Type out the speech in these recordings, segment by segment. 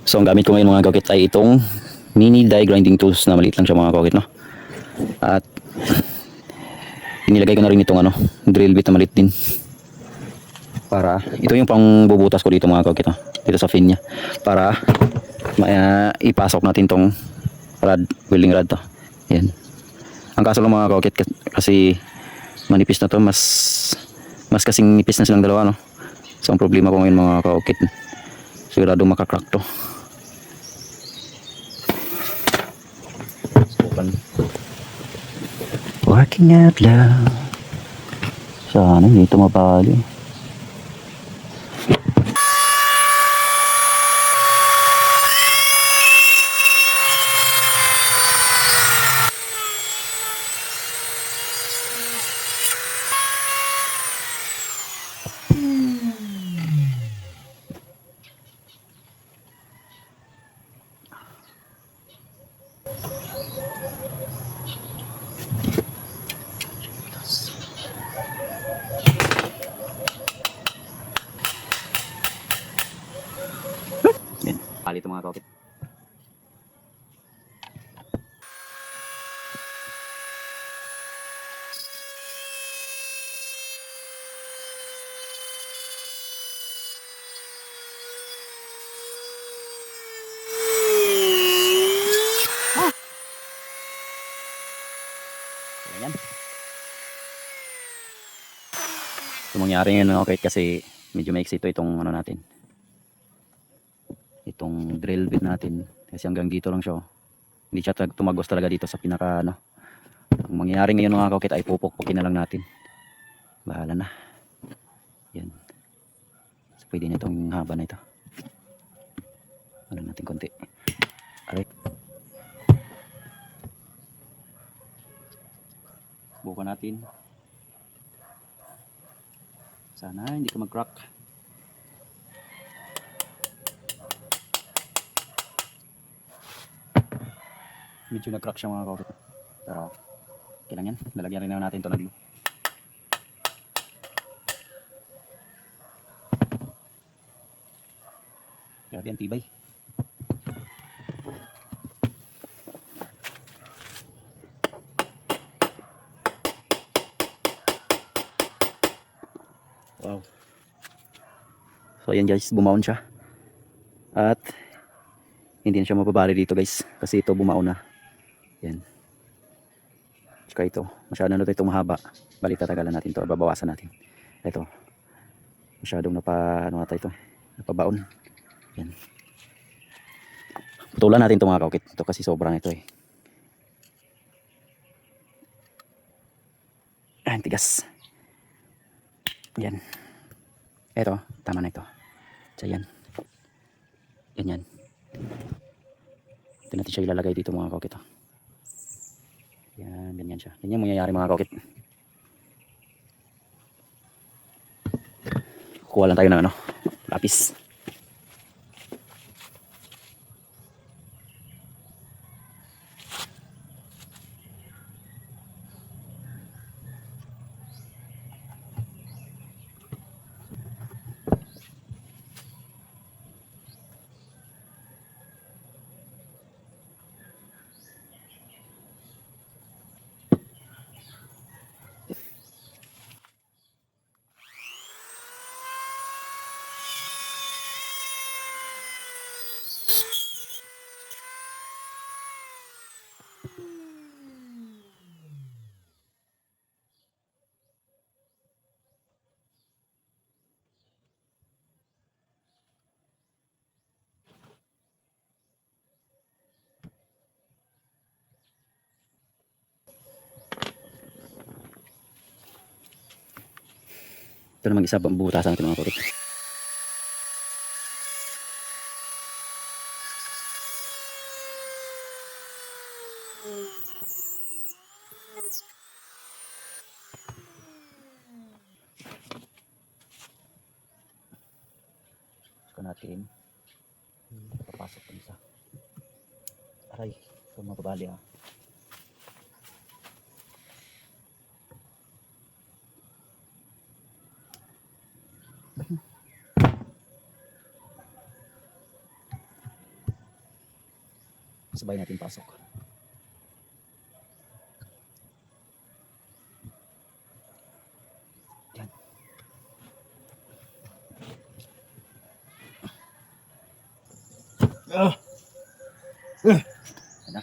So ang gamit ko ngayon mga kakit ay itong mini die grinding tools na maliit lang siya mga kakit, no? At inilagay ko na rin itong drill bit na maliit din. Para ito yung pang bubutas ko dito mga kakit, no? Dito sa fin niya. Para ipasok natin tong rod, welding rod to. Yan. Ang kaso lang mga kakit kasi manipis na to, mas kasing nipis na silang dalawa, no? So ang problema ko ngayon mga kakit, sigurado makakrack to. Working out loud. Sana hindi ito mabali. Bali ito mga kakit. Ayan. So mangyari ngayon mga kakit kasi medyo maiksi ito itong natin. Itong drill bit natin kasi hanggang dito lang siya. Hindi siya tumagos talaga dito sa pinaka Ang mangyayari ngayon mga kakit ay pupukpukin na lang natin. Bahala na. Yan. So, pwede na itong haba na ito. Ano natin konti. Alright. Bukan natin. Sana hindi ka mag-crack. Medyo nag-crack siya mga kakit. Pero okay lang yan. Lalagyan rin natin ito ng glue. Grabe ang tibay. Wow. So ayan guys, bumaon siya. At hindi na siya mababali dito guys. Kasi ito bumaon na. Yan. Tsaka ito, masyado na ito mahaba. Balik tatagalan natin ito, babawasan natin. Ito. Masyadong ito, napabaon. Yan. Putulan natin ito mga kakit. Ito kasi sobrang ito eh. Ayan, tigas. Yan. Ito, tama na ito. So yan. Ganyan. Ito natin siya ilalagay dito mga kakit. Yan, ganyan siya. Ganyan mangyayari mga kakit. Kuha lang tayo ng lapis. Ito namang isa bubutasan natin mga kakit. Gusto natin papasok pa isa. Aray, ito mababali ah. Sabay natin pasok. Yan. Yan na.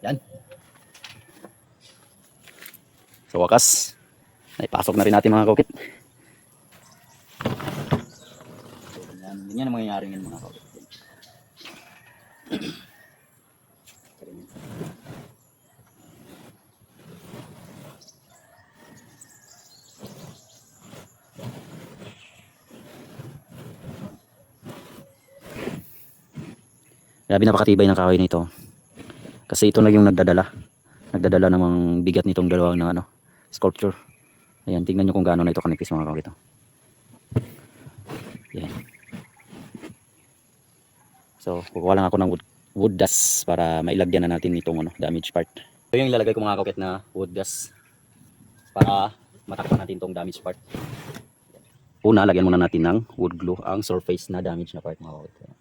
Yan. Sa wakas, naipasok na rin natin mga kaukit. So, ganyan ang mangyayari ngayon mga kaukit. Grabe, napakatibay ng kahoy nito. Kasi ito na yung nagdadala ng mga bigat nitong dalawang na sculpture. Ayan, tingnan nyo kung gaano na ito kanipis mga kaukit. Yan. So, kukuha lang ako ng wood dust para mailagyan na natin itong damage part. Ito yung ilalagay ko mga kaukit na wood dust para matakpan natin itong damage part. Una, lagyan muna natin ng wood glue ang surface na damage na part mga kaukit.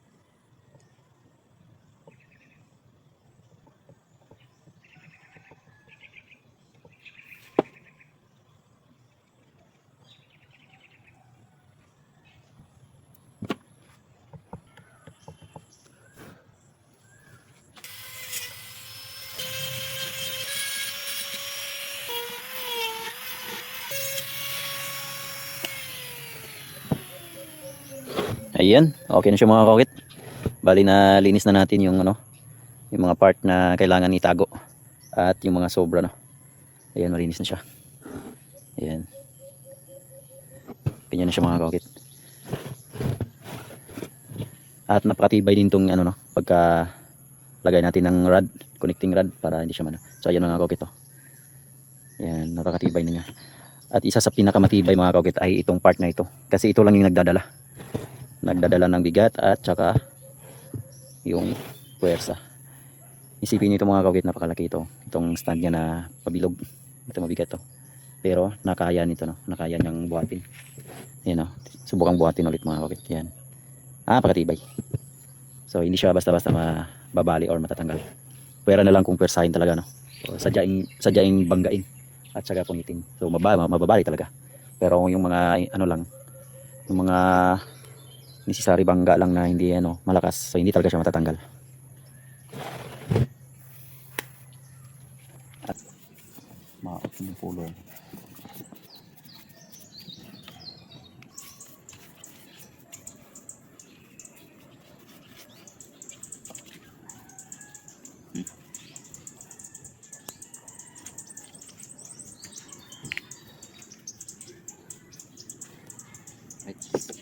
Ayan, okay na siya mga kaukit. Bali na linis na natin yung yung mga part na kailangan itago at yung mga sobra Ayan, malinis na siya. Ayan. Ganyan na siya mga kaukit. At napakatibay din tong pagka lagay natin ng rod, connecting rod para hindi siya So ayan mga kaukit. Ayan, napakatibay na niya. At isa sa pinakamatibay mga kaukit ay itong part na ito. Kasi ito lang yung nagdadala ng bigat at saka yung puwersa. Isipin niyo ito mga kaukit, napakalaki ito. Itong stand niya na pabilog. Ito mabigat to. Pero nakaya nito nakaya niyang buhatin. Ayan subukang buhatin ulit mga kaukit. Yan. Napakatibay. So hindi siya basta-basta mababali or matatanggal. Pwera na lang kung pwersahin talaga So, sadyaing banggain at saka pungitin. So mababali talaga. Pero yung mga yung mga necessary bangga lang na hindi malakas, so hindi talaga siya matatanggal. At maot yung pulo. Right.